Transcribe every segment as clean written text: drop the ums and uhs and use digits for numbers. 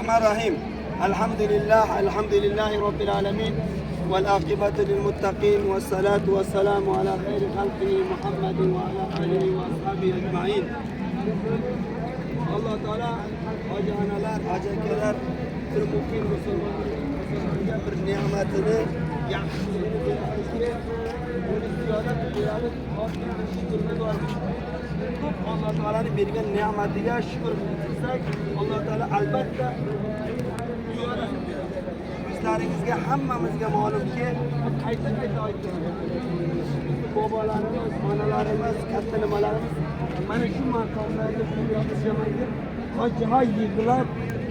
Bismillahirrahmanirrahim. Elhamdülillahi Rabbil alemin. والعاقبة للمتقين والصلاة والسلام على خير خلقه محمد وعلى آله وأصحابه أجمعين. Allah Teala hacı analar, hacı ekeler, bir mukim Müslümanlarına bir nimetini, yakışıklığını verirken, bunu ziyaret ediyorlar, aslında şükürünü var. Allah Teala'nın verdiği nimetiyle şükür etsek, Allah Teala elbette ziyaret ediyor. Bizlerimizge, hammamizge malum ki, qayta aytıyorlar. Babalarımız, analarımız, katta nimalarimiz mana shu makomlarda yaşamaydi. Hacıha yığılib,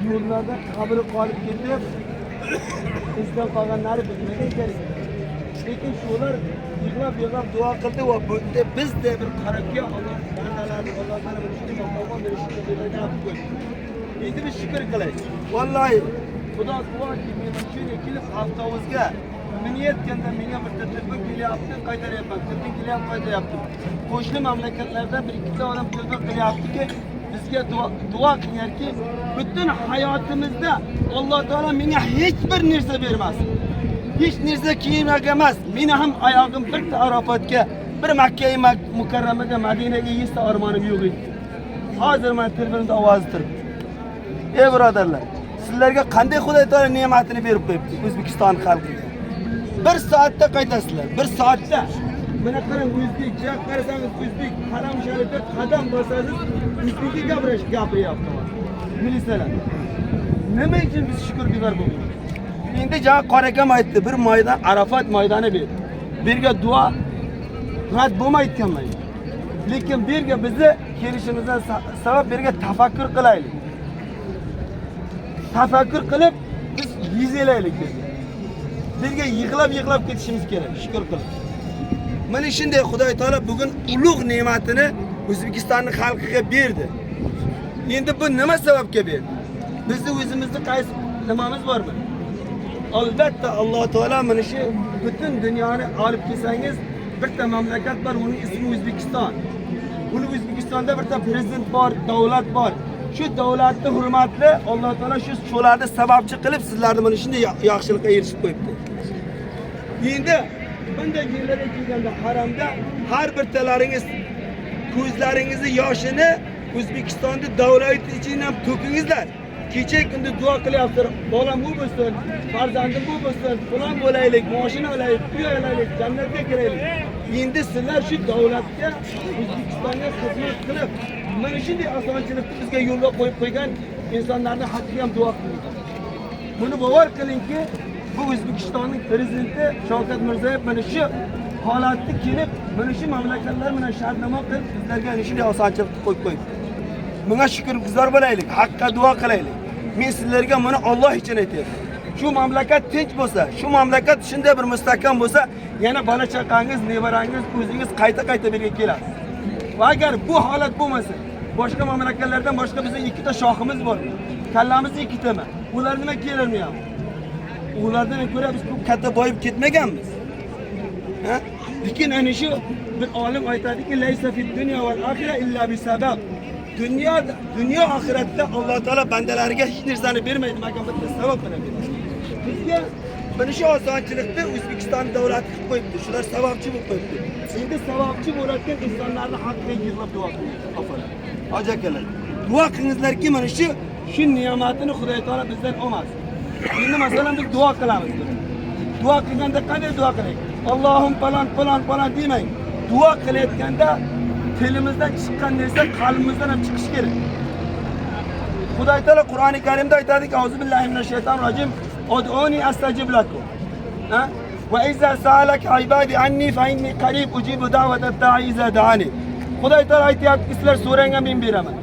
yo'llarda qabri qolib ketib, izdan qolganlari bilmagan ekan. Lekin shular yig'lab duo qildi va bu yerda biz de bir qarabga Allah bandalarni Alloh mana shunday maqomga berishini biladigan qo'ydi. Endi biz shukr qilaylik. Vallahi Xudo guvohki, men shunga kelib avtobusga minayotganda menga bir telefon kelyapti, qaytaryapman. Telefon kelyapti, qaytaryapti. Qo'shni mamlakatlardan bir ikkita odam telefon qilyaptiki, bizga duo qilingki, butun hayotimizda Alloh taolo menga hech bir narsa bermasin. Hech narsa kiymak emas. Meni ham oyog'im bitta Arafotga, bir Makka Mukarramaga, Madinaga yetsa armonim yo'q edi. Hozir men telefonda ovoz turibdi. Ey birodarlar, sizlarga qanday Xudo taolo ne'matini berib qo'yibdi O'zbekiston xalqiga. Bir soatda qaytasizlar. Bir soatda. Mana qarang, o'zbek, jaq qarasangiz o'zbek, qalam sharifda qadam bosangiz, o'zbekcha gapiryapti. Bilasizlar. Nima uchun biz shukrguzor bo'ldik? Endi jaq qorakam aytdi, bir maydon, Arafat maydoni ber. Bu yerga duo rad bo'lmayotganman. Lekin bu yerga bizni kelishimizdan sabab bu yerga tafakkur qilaylik. Tafakkur qilib biz yezelaylik. Bizga yig'lab ketishimiz kerak, shukr qilib. Mana shunday Xudo taolo bugun ulug' ne'matini O'zbekistonning xalqiga berdi. Endi bu nima sababga berdi? Bizni o'zimizni qaysi nimamiz bormi? Albatta Alloh taolo mana shu butun dunyoni olib kelsangiz, bitta mamlakat bor, uning ismi O'zbekiston. Uni O'zbekistonda bitta prezident bor, davlat bor. Shu davlatni hurmatli Alloh taolo shu shularni sababchi qilib sizlarni mana shunday yaxshilikqa erishib qo'yibdi. Endi bunday yerlarga kelganda haramda har birtalaringiz ko'zlaringizni yoshini O'zbekistonda davlat ichidan to'kingizlar. Kecha kunda duo qilyapsizlar. Bolam bu bo'lsin, farzandim bu bo'lsin, falan bo'laylik, mashina olaylik, uy olaylik, jannatga kiraylik. Endi sizlar shu davlatga, O'zbekistonga xizmat qilib, mana shunday osonchilikni bizga yo'lga qo'yib qo'ygan insonlarning haqqiga ham duo qiling. Buni bavar qilingki, bu O'zbekistonning prezidenti Shavkat Mirziyoyev mana shu holatni kelib, mana shu mamlakatlar bilan shartnoma qilib bizlarga ana shunday osonchilikni qo'yib qo'ydi. Bunga shukrguzor bo'laylik, haqqa duo qilaylik. Men sizlarga buni Alloh uchun aytaman. Shu mamlakat tinch bo'lsa, shu mamlakat shunday bir mustahkam bo'lsa, yana bola chaqangiz, nevarangiz, o'zingiz qayta bu yerga kelasiz. Va agar bu holat bo'lmasa, boshqa mamlakatlardan boshqa bizning ikkita shoximiz bor. Kallamiz ikkitami? Ular nima kelolmayapti? Ulardan ko'ra biz bu katta boyib ketmaganmiz. Ha? Lekin ana shu bir olim aytadiki, laysa fid dunya val axira illa bi sabab. Dünya oxiratda Alloh taolo bandalariga hech narsani bermaydi, magar bitta sabab bilan beradi. Bizga mana shu osonchilikni O'zbekiston davlati qilib qo'yibdi. Shular sababchi bo'lib qo'yibdi. Endi sababchi bo'layotgan insonlarning haqqiga yig'lab duo qiling. Afalar. Hoji akalar, duo qilingizlarki, mana shu ne'matini Xudo taolo bizdan olmasin. Endi masalan biz duo qilamiz. Duo qilganda qanday duo qilaylik? Allohim falan demang. Duo qilayotganda tilimizdan chiqqan narsa qalbimizdan ham chiqishi kerak. Xudo taolo Qur'oni Karimda aytadiki, Auzubillahi minash-shaytonir-rojim, "Ud'uni astajib lakum." Ha? Va iza sa'alak ibadi anni fa inni qarib ujibu da'vatat da'i iza da'ani. Xudo taolo aytayapti, sizlar so'ranglar men beraman.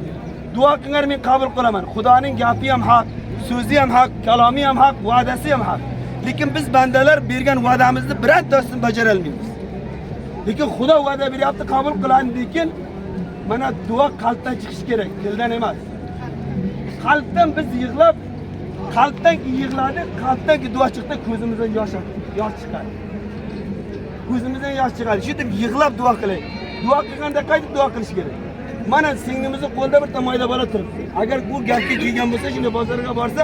Duo qilinglar men qabul qilaman. Xudoning gapi ham haq, so'zi ham haq, kalomi ham haq, va'dasi ham haq. Lekin biz bandalar bergan va'damizni birontasini bajara olmaymiz. Lekin Xudo va'da beryapti, qabul qiladi, lekin mana duo qalbdan chiqishi kerak, dildan emas. Qalbdan biz yig'lab, qalbdan yig'ladi, qalbdan duo chiqdi, ko'zimizdan yosh chiqadi. Ko'zimizdan yosh chiqadi. Shu deb yig'lab duo qilaylik. Duo qilganda qayta duo qilish kerak. Mana singlimizni qo'lda bir mayda bola turibdi. Agar bu gapga kelgan bo'lsa, shunda bozorga borsa,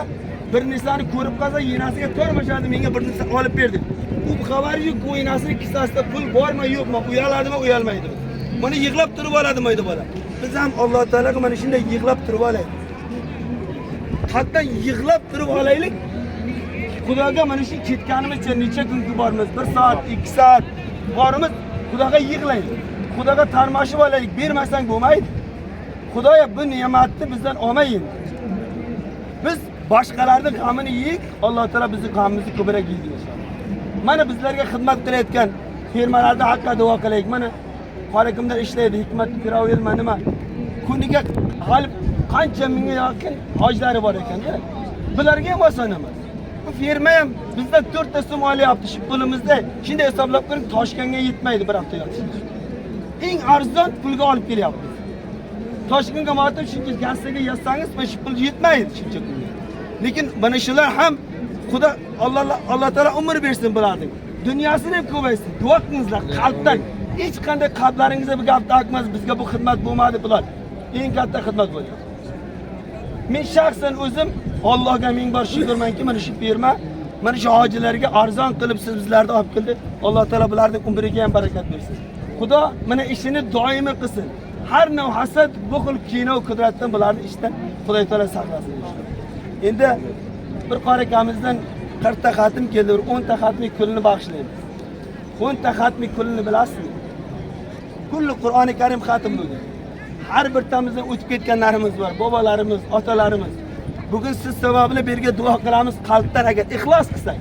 bir narsani ko'rib qolsa, yenasiga tormashadi, menga bir narsa olib berdi. Bu xabari yo'q, bu yenasining kissasida pul bormi, yo'qmi, uyaladimi, uyalmaydimi? Mana yig'lab turib oladi mayda bola. Biz ham Alloh taolaga mana shunday yig'lab turib olaylik. Hatto yig'lab turib olaylik. Xudoga mana shu ketganimizcha necha kunga bormiz? 1 soat, 2 soat borimiz, Xudoga yig'laylik. Xudoga tarmashib olaylik, bermasang bo'lmaydi. Xudoya bu ne'matni bizdan olmayin. Biz boshqalarning g'amini yeyik, Alloh taolo bizning g'amimizni ko'proq yeydi inshaalloh. Mana bizlarga xizmat qilayotgan firmalarda haqqa duo qilaylik. Mana Xoliqimda ishlaydi, Hikmat Firovilma nima? Kuniga g'alib qancha mingga yaqin hojlari bor ekan-da. Bularga ham oson emas. Bu firma ham bizdan 4 ta so'm olyapti shu pulimizda. Shunday hisoblab ko'ring, Toshkentga yetmaydi bir hafta yotish. Eng arzon pulga olib kelyapmiz. Toshkentga borib shuncha gazaga yozsangiz, shu pul yetmaydi shuncha kunga. Lekin mana shular ham Xudo Alloh taolo umr bersin bularning. Dunyosini ham ko'paysin. Duo qilingizlar qalbdan. Hech qanday qalblaringizga bir gap taqmas, bizga bu xizmat bo'lmadi bular. Eng katta xizmat bo'ldi. Men shaxsan o'zim Allohga ming bor shukrmanki, mana shu firma, mana shu hojilarga arzon qilib siz bizlarni olib keldi. Alloh taolo bularning umriga ham barakat bersin. Xudo mana ishini doimiy qilsin. Har nav hasad, buxl, kino qudratdan bularni ishdan Xudo taolo saqlasin. Endi bir qori akamizdan 40 ta xatm keldi, 10 ta xatmi kulini bag'ishlaydi. 10 ta xatmi kulini bilasizmi? Kulli Qur'oni Karim xatm bo'ldi. Har bir tamizdan o'tib ketganlarimiz bor, bobolarimiz, otalarimiz. Bugun siz sababli berga duo qilamiz, qalbdan agar ixlos qilsak.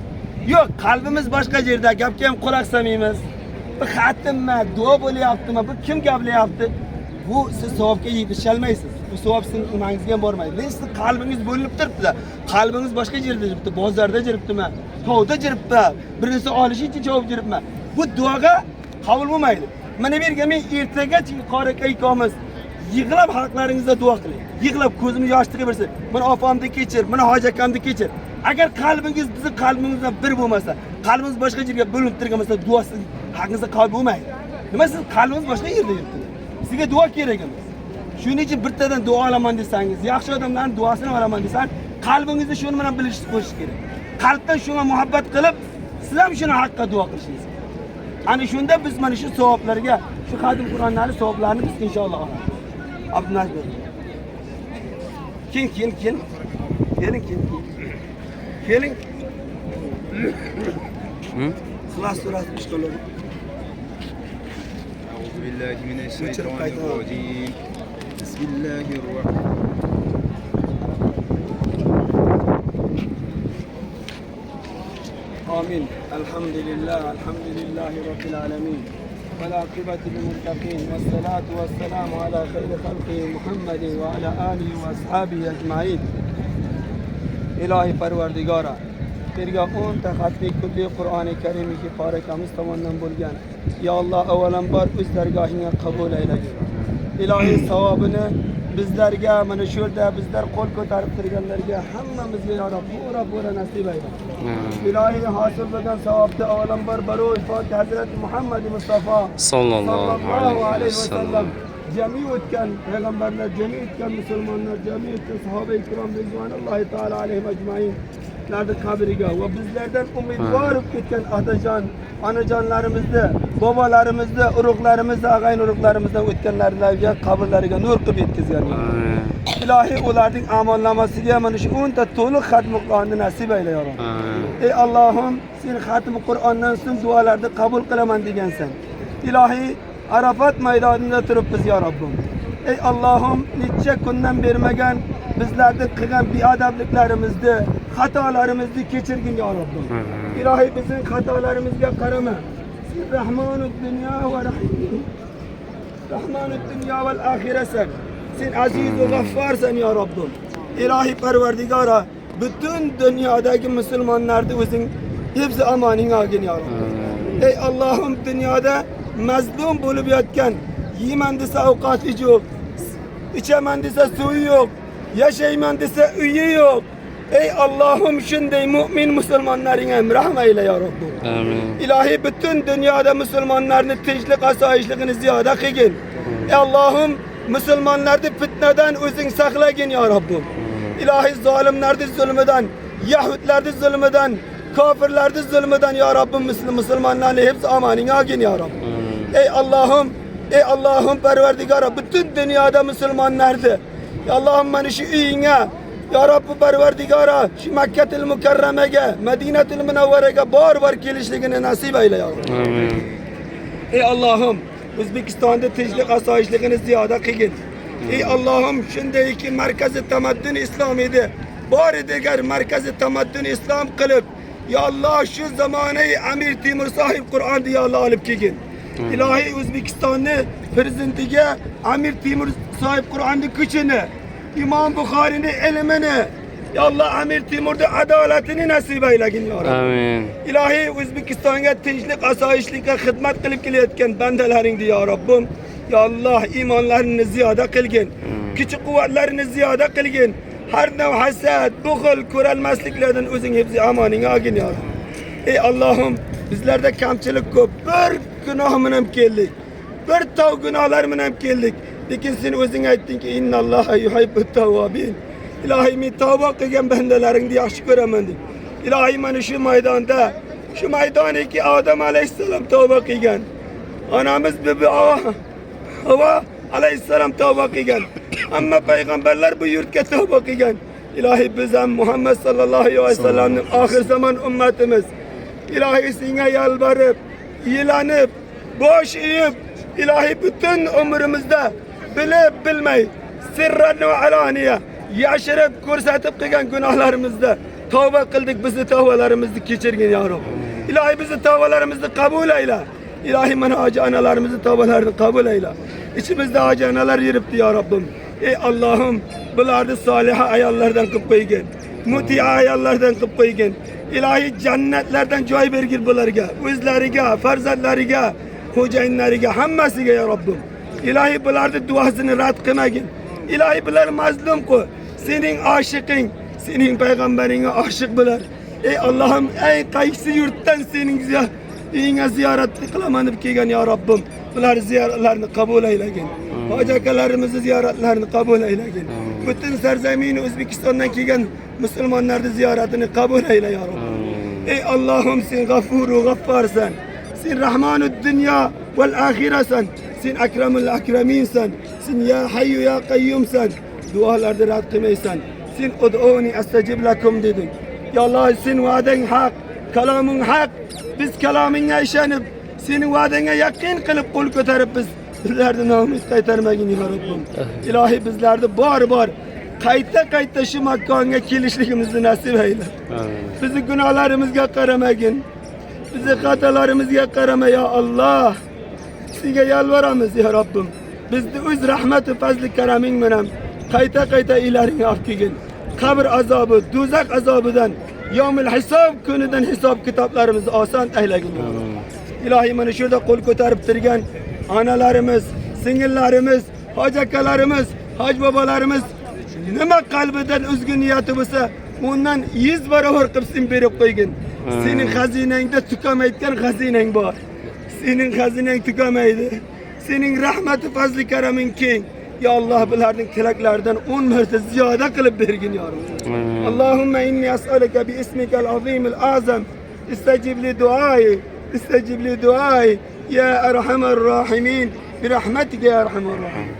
Yo'q, qalbimiz boshqa yerda, gapga ham quloq solmaymiz. Bu xatmmi, duo bo'lyaptimi, bu kim gaplayapti? Bu siz savobga yetisholmaysiz. Bu savob sizning imongizga ham bormaydi. Lekin siz qalbingiz bo'linib turibdi. Qalbingiz boshqa yerda turibdi, bozorda turibdimi, tovda turibdi, bir narsa olish uchun javob turibmi? Bu duoga qabul bo'lmaydi. Mana bu yerga men ertagacha qori akamiz yig'lab haqlaringizda duo qiling. Yig'lab ko'zimni yosh tiqib bersin. Mana opamni kechir, mana hoji akamni kechir. Agar qalbingiz bizning qalbimizdan bir bo'lmasa, qalbingiz boshqa yerga bo'linib turgan bo'lsa, duo siz haqingizda qabul bo'lmaydi. Nima siz qalbingiz boshqa yerda yuribdi? Sizga duo kerak emas. Shuning uchun bittadan duo olaman desangiz, yaxshi odamlarning duosini olaman desan, qalbingizni shuni bilan bilishni qo'shish kerak. Qalbdan shunga muhabbat qilib, siz ham shuni haqqa duo qilishingiz. Ana shunda biz mana shu savoblarga, shu xadim Qur'onlarning savoblarini biz inshaalloh olamiz. Abdunazir. Keling. Keling. Ixlos surasi ishqiladi. أعوذ بالله من الشيطان الرجيم بسم الله الرحمن آمين. الحمد لله رب العالمين والعاقبة للمتقين والصلاة والسلام على خير خلقه محمد وعلى آله وأصحابه أجمعين. إلهي پروردگارا birga 10 ta xatmi kulli Qur'oni Karim'i ki parakamiz tomonidan bo'lgan. Ya Allah avvalambor o'z dargohingga qabul aylagin. İlahi savobini bizlarga mana shu yerda bizlar qo'l ko'tarib turganlarga hammamizga ya Rabb pura nasib ayla. İlahi hosil bo'lgan savobni avvalambor baro'y Fotih Hazrat Muhammad Mustafa sallallohu alayhi vasallam cemi o'tgan payg'ambarlar, cemi o'tgan musulmonlar, cemi o'tgan sahoba ikrom rizvanullohi taala alayhim ajmain qabriga va bizlardan umidvor bo'lib ketgan otajon, onajonlarimizni, bobolarimizni, urug'larimizni, ag'ayn urug'larimizdan o'tganlarga qabrlariga nur qilib yetkazgan. Ilohi ularning amollamasiga mana shu 10 ta to'liq xatmi Qur'onni nasib ayla ya Robb. Ey Allohim, sen xatmi Qur'ondan so'ng duolarni qabul qilaman degansan. Ilohi Arafat maydonida turibmiz ya Robbim. Ey Allohim, necha kundan bermagan bizlarni qilgan beadabliklarimizni, xatolarimizni kechirgin ya Robbim. Ilohi bizning xatolarimizga qarama. Sen Rahmonud dunyo va rahim. Rahmonud dunyo va oxiratsan. Sen aziz va g'afforsan ya Robbim. Ilohi Parvardigora, butun dunyodagi musulmonlarni o'zing hifz amoning olgin ya Robbim. Ey Allohim, dunyoda mazlum bo'lib yotgan, yeyman desa ovqati yo'q, ichaman desa suvi yo'q, yashayman desa uyi yo'q. Ey Allohim, shunday mu'min musulmonlaring ham rahmat ayla ya Robbim. Amin. Ilohi butun dunyoda musulmonlarning tinchlik, osoyishligini ziyoda qilgin. Ey Allohim, Müslümanları fitneden özün saklagin ya Rabbim. İlahi zalimleri zulmeden, Yahudları zulmeden, kafirleri zulmeden ya Rabbim Müslümanları hepsi amanine agin ya Rabbim. Ey Allah'ım perverdigara bütün dünyada Müslümanlardı. Ya Allah'ım beni şu iyine ya Rabbi perverdigara şu Mekke'til Mükerreme'ge Medine'til Münevvere'ge bar gelişliğini nasip eyle ya Rabbi. Amin. Ey Allah'ım Özbekistan'da teclik asayişliğini ziyade kılgın. Ey Allah'ım şimdiki merkezi tamaddün İslami'de bari diğer merkezi tamaddün İslam kılıp ya Allah şu zamanı Amir Timur sahip Kur'an diye Allah alıp kılgın. İlahi Özbekistan'ı prezidentiye Amir Timur sahip Kur'an'ın küçüğünü İmam Bukhari'nin ilmini ya Allah Amir Timur'da adaletini nasip eyleyin ya Rabbi. Amin. İlahi Özbekistan'a tinchlik, asayişlikka hizmet kılıp kelayotgan bandalaringni ya Rabbim. Ya Allah imonlarini ziyoda qilgin. Küçük kuvvetlerini ziyoda qilgin. Her nav hasad, buxul, ko'ralmasliklardan o'zing hifzi amoning olgin ya Rabbi. Ey Allah'ım bizlerde kamchilik ko'p. Bir gunoh bilan keldik. Bir tav gunohlar bilan keldik. Lekin sen o'zing aytdingki innalloha yuhibbut tawwabin. İlahi men tavba qilgan bandalaringni yaxshi ko'raman deb. İlahi mana şu maydonda, şu maydoniki Adem aleyhisselam tavba qilgan. Anamiz Bibi Hava aleyhisselam tavba qilgan. Hamma payg'ambarlar bu yurtga tavba qilgan. İlahi biz ham Muhammed sallallahu aleyhi ve sellem'nin ahir zaman ümmetimiz. İlahi senga yalvarıp, yilanıp, boş eğip, İlahi bütün ömrümüzde bilip bilmey, sirran ve alaniye, yaşırıp, ko'rsatib qilgan günahlarımızda tavba kıldık, bizi tavbalarımızı geçirgin ya Rabbi. İlahi bizi tavbalarımızı kabul eyle. İlahi mana acı analarımızı tavbalarını kabul eyle. İçimizde acı analar yürüptü ya Rabbim. Ey Allah'ım bulardı salih ayallardan kılıp koygun. Muti ayallardan kılıp koygun. İlahi cennetlerden joy bergin bularga, o'zlariga, farzandlariga, xo'jayinlariga, hammasiga ya Rabbim. İlahi bulardı duasını rad qilmagin. İlahi bular mazlum qo'y. Senin aşıkın, senin peygamberine aşık bular. Ey Allah'ım ey qaysi yurtdan senin ziyaret kılamanıp kelgan ya Rabbim. Bular ziyaretlerini kabul eylegin. Hoca akalarımızı ziyaretlerini kabul eylegin. Bütün serzemin Özbekistan'dan kelgan Müslümanların ziyaretini kabul eyle ya Rabbim. Ey Allah'ım sen gafuru gaffarsan. Sen rahmanud dünya vel ahiresan. Sen ekremul ekreminsen. Sen ya hayyu ya kayyumsan. Dualarda rad qilmaysan. Sen ud'uni estecib lakum dedin. Ya Allah sen vaaden hak, kalamun hak. Biz kalamingga ishonib, sening va'dangga yaqin qilib qo'l ko'tarib bizlarni nomid qaytarmagin ya Rabbim. İlahi bizlarni bor qayta shu makonga kelishligimizni nasib eyle. Bizi gunohlarimizga qaramagin. Bizi xatolarimizga qarama ya Allah. Senga yalvaramiz ya Rabbim. Bizni o'z rahmat va fazli karaming bilan qayta ilaringga olib kelgin. Qabr azobi, do'zax azobidan, yomil hisob kunidan hisob kitoblarimizni oson eylagin. İlahi mana şurada qo'l ko'tarib turgan analarimiz, singillarimiz, hoji akalarimiz, hoj bobolarimiz nima qalbidan o'zga niyati bo'lsa, undan 100 barobar qilib sen berib qo'ygin. Sening xazinangda tukamaydigan xazinang bor. Sening xazinang tukamaydi. Sening rahmati, fazli karaming keng. Ya Allah bularning tilaklaridan 10 marta ziyoda qilib bergin ya Rabbi. Allahumma inni as'aluka bi ismikal azimil azam. İstecib li duai. استجب لدعائي يا أرحم الراحمين برحمتك يا أرحم الراحمين.